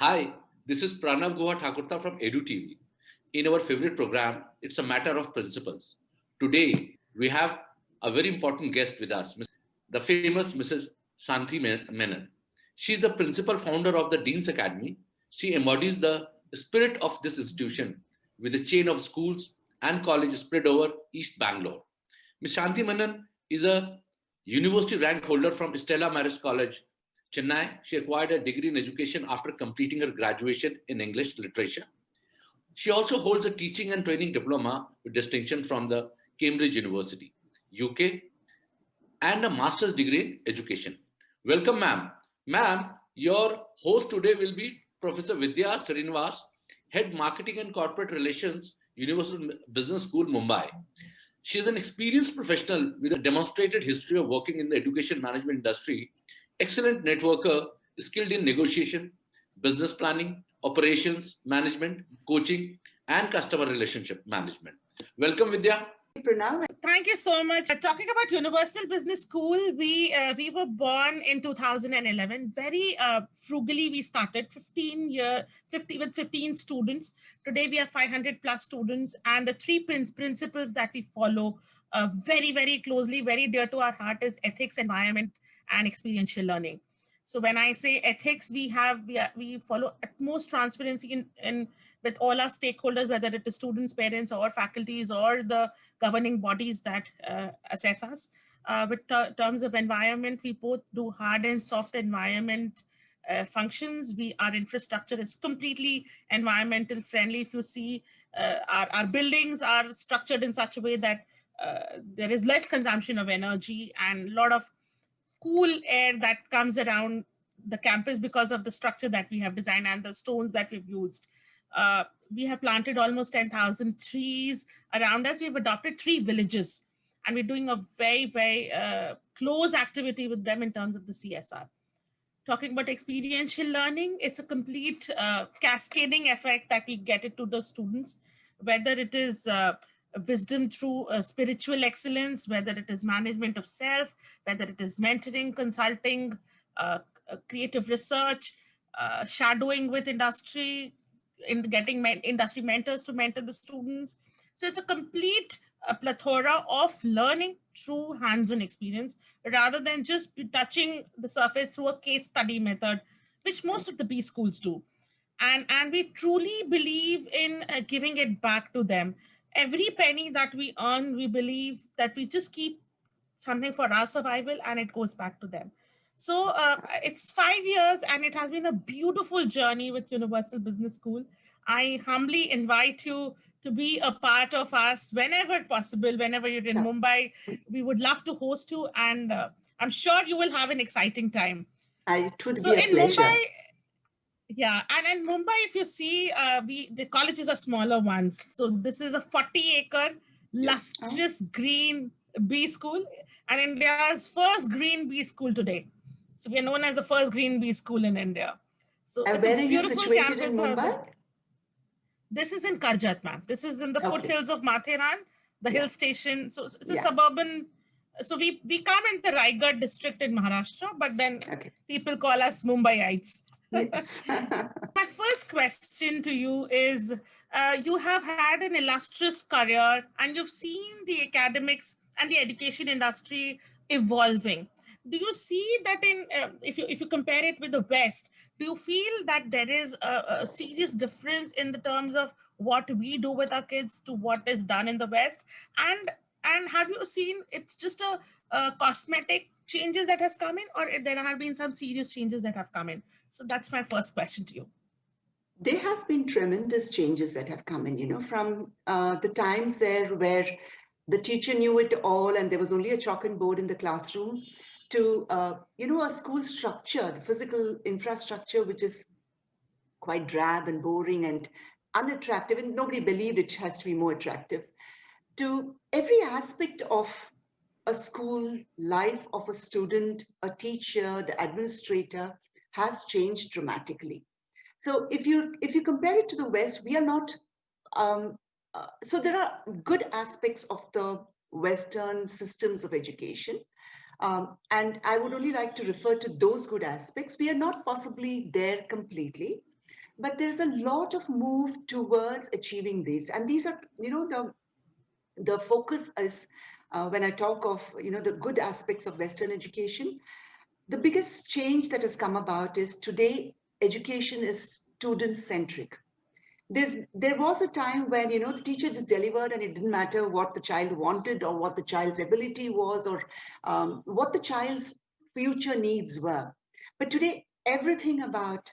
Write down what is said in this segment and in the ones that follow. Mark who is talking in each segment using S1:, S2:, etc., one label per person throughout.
S1: Hi, this is Pranav Goa Thakurta from Edu TV. In our favorite program, It's a Matter of Principles. Today, we have a very important guest with us, the famous Mrs. Shanthi Menon. She is the principal founder of the Dean's Academy. She embodies the spirit of this institution with a chain of schools and colleges spread over East Bangalore. Ms. Shanthi Menon is a university rank holder from Stella Maris College, Chennai. She acquired a degree in education after completing her graduation in English literature. She also holds a teaching and training diploma with distinction from the Cambridge University, UK, and a master's degree in education. Welcome, ma'am. Ma'am, your host today will be Professor Vidya Srinivas, Head Marketing and Corporate Relations, Universal Business School, Mumbai. She is an experienced professional with a demonstrated history of working in the education management industry, excellent networker, skilled in negotiation, business planning, operations management, coaching, and customer relationship management. Welcome, Vidya.
S2: Pranav.
S3: Thank you so much. Talking about Universal Business School, we were born in 2011. Very frugally, we started 15 students. Today we have 500 plus students, and the three principles that we follow very, very closely, very dear to our heart is ethics, environment, and experiential learning. So when I say ethics, we follow utmost transparency in with all our stakeholders, whether it is students, parents, or faculties, or the governing bodies that assess us. With terms of environment, we both do hard and soft environment functions. Our infrastructure is completely environmental friendly. If you see, our buildings are structured in such a way that there is less consumption of energy and a lot of cool air that comes around the campus because of the structure that we have designed and the stones that we've used. We have planted almost 10,000 trees around us. We've adopted 3 villages, and we're doing a very, very close activity with them in terms of the CSR. Talking about experiential learning, it's a complete cascading effect that we get it to the students, whether it is wisdom through spiritual excellence, whether it is management of self, whether it is mentoring, consulting, creative research, shadowing with industry, in getting industry mentors to mentor the students. So it's a complete plethora of learning through hands-on experience rather than just touching the surface through a case study method, which most of the B schools do. And we truly believe in giving it back to them. Every penny that we earn, we believe that we just keep something for our survival and it goes back to them. So it's 5 years and it has been a beautiful journey with Universal Business School. I humbly invite you to be a part of us whenever possible, whenever you're in Mumbai. We would love to host you, and I'm sure you will have an exciting time.
S2: It would be a pleasure.
S3: Mumbai, yeah, and in Mumbai, if you see, the colleges are smaller ones. So this is a 40-acre, lustrous green B school, and India's first green B school today. So we are known as the first green B school in India. So
S2: and
S3: it's
S2: where
S3: a
S2: are you situated in Mumbai?
S3: This is in Karjat, ma'am. This is in the foothills of Matheran, the hill station. So it's a suburban. So we come in the Raigad district in Maharashtra, but then people call us Mumbaiites.
S2: Yes.
S3: My first question to you is, you have had an illustrious career and you've seen the academics and the education industry evolving. Do you see that if you compare it with the West, do you feel that there is a serious difference in the terms of what we do with our kids to what is done in the West? And have you seen it's just a cosmetic changes that has come in, or there have been some serious changes that have come in? So that's my first question to you.
S2: There has been tremendous changes that have come in, from the times there where the teacher knew it all and there was only a chalk and board in the classroom, to, a school structure, the physical infrastructure, which is quite drab and boring and unattractive, and nobody believed it has to be more attractive, to every aspect of a school life of a student, a teacher, the administrator has changed dramatically. So if you compare it to the West, we are not, so there are good aspects of the Western systems of education. And I would only like to refer to those good aspects. We are not possibly there completely. But there's a lot of move towards achieving these. And these are, the focus is, when I talk of, the good aspects of Western education, the biggest change that has come about is today education is student centric. There was a time when the teacher just delivered and it didn't matter what the child wanted or what the child's ability was, or what the child's future needs were. But today everything about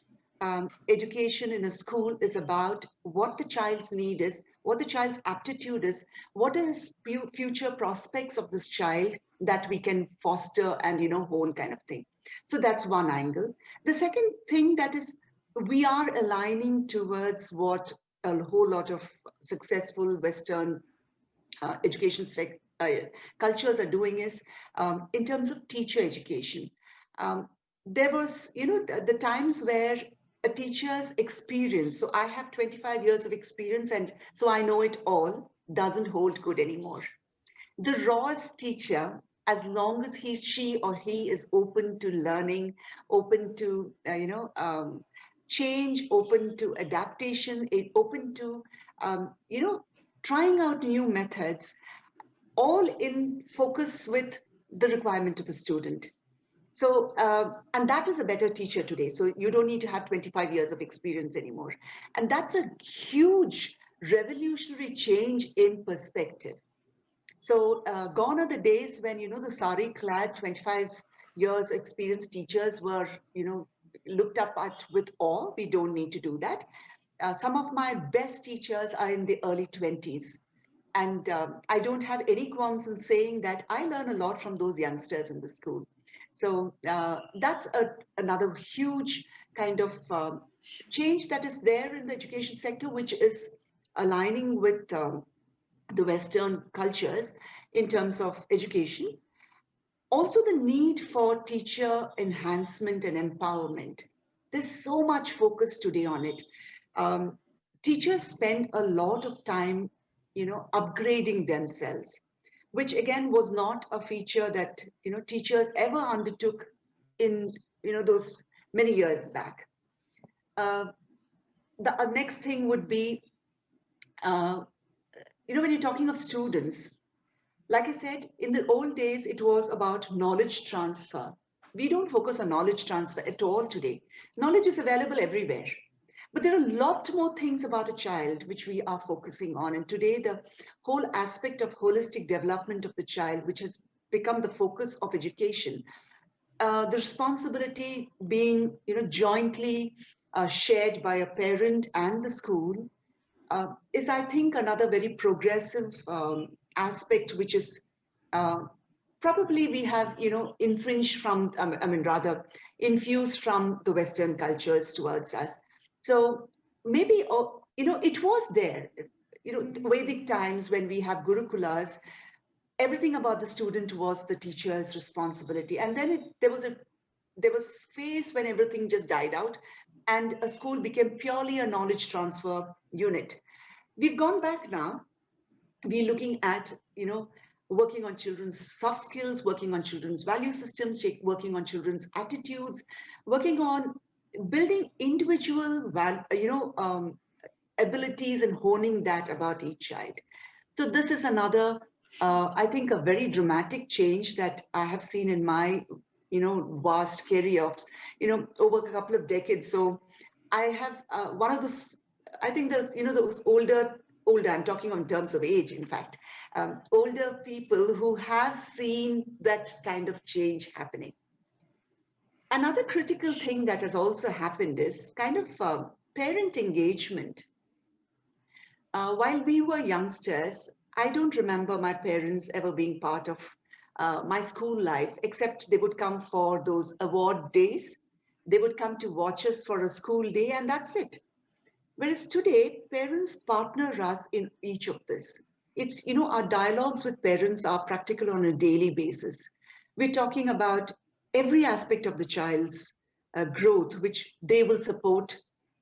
S2: education in a school is about what the child's need is, what the child's aptitude is, what is future prospects of this child that we can foster and hone, kind of thing. So that's one angle. The second thing that is, we are aligning towards what a whole lot of successful Western education cultures are doing is, in terms of teacher education. Um, there was, the times where a teacher's experience, so I have 25 years of experience, and so I know it all, doesn't hold good anymore. The rawest teacher, as long as she or he is open to learning, open to change, open to adaptation, open to trying out new methods, all in focus with the requirement of the student. So, and that is a better teacher today. So you don't need to have 25 years of experience anymore. And that's a huge revolutionary change in perspective. So gone are the days when, the sari-clad 25 years experienced teachers were, looked up at with awe. We don't need to do that. Some of my best teachers are in the early 20s. And I don't have any qualms in saying that I learn a lot from those youngsters in the school. So that's another huge kind of change that is there in the education sector, which is aligning with the Western cultures in terms of education. Also, the need for teacher enhancement and empowerment. There's so much focus today on it. Um, Teachers spend a lot of time, upgrading themselves, which again was not a feature that, teachers ever undertook in, those many years back. Uh, the next thing would be, uh, when you're talking of students, like I said, in the old days, it was about knowledge transfer. We don't focus on knowledge transfer at all today. Knowledge is available everywhere. But there are a lot more things about a child which we are focusing on. And today, the whole aspect of holistic development of the child, which has become the focus of education, the responsibility being, jointly shared by a parent and the school, is, I think, another very progressive aspect, which is uh, probably we have, infringed from, I mean, rather infused from the Western cultures towards us. So maybe, it was there, Vedic times when we have Gurukulas, everything about the student was the teacher's responsibility. And then there was space when everything just died out and a school became purely a knowledge transfer unit. We've gone back now. We're looking at, working on children's soft skills, working on children's value systems, working on children's attitudes, working on building individual, abilities and honing that about each child. So this is another, I think, a very dramatic change that I have seen in my, vast career of, over a couple of decades. So I have one of those, I think those older, I'm talking in terms of age, in fact, older people who have seen that kind of change happening. Another critical thing that has also happened is kind of parent engagement. While we were youngsters, I don't remember my parents ever being part of my school life, except they would come for those award days. They would come to watch us for a school day, and that's it. Whereas today, parents partner us in each of this. It's, our dialogues with parents are practical on a daily basis. We're talking about every aspect of the child's growth, which they will support,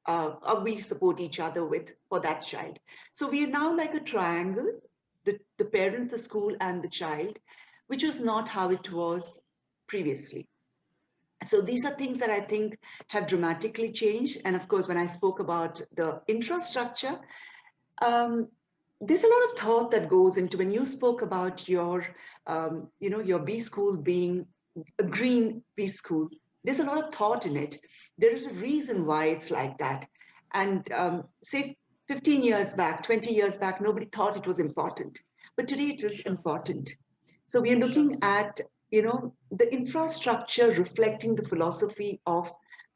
S2: or we support each other with for that child. So we are now like a triangle, the parent, the school, and the child, which was not how it was previously. So these are things that I think have dramatically changed. And of course, when I spoke about the infrastructure, there's a lot of thought that goes into when you spoke about your, your B school being a green B school. There's a lot of thought in it. There is a reason why it's like that. And say 15 years back, 20 years back, nobody thought it was important. But today it is
S3: Sure.
S2: important. So we are looking at, the infrastructure reflecting the philosophy of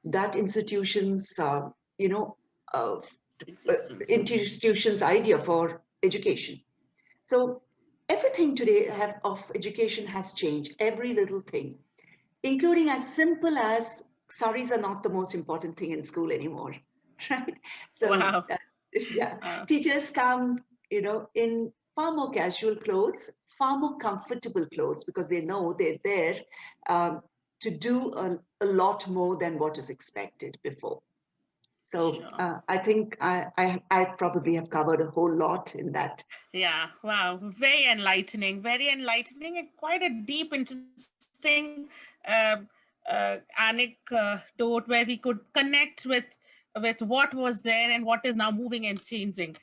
S2: that institution's, uh,
S3: Existence.
S2: institution's idea for education. So everything today of education has changed, every little thing, including as simple as saris are not the most important thing in school anymore, right? So
S3: Wow.
S2: yeah,
S3: Wow.
S2: teachers come, in far more casual clothes, far more comfortable clothes, because they know they're there to do a lot more than what is expected before. So
S3: Sure.
S2: I think I probably have covered a whole lot in that.
S3: Yeah, wow, very enlightening, and quite a deep, interesting anecdote where we could connect with what was there and what is now moving and changing.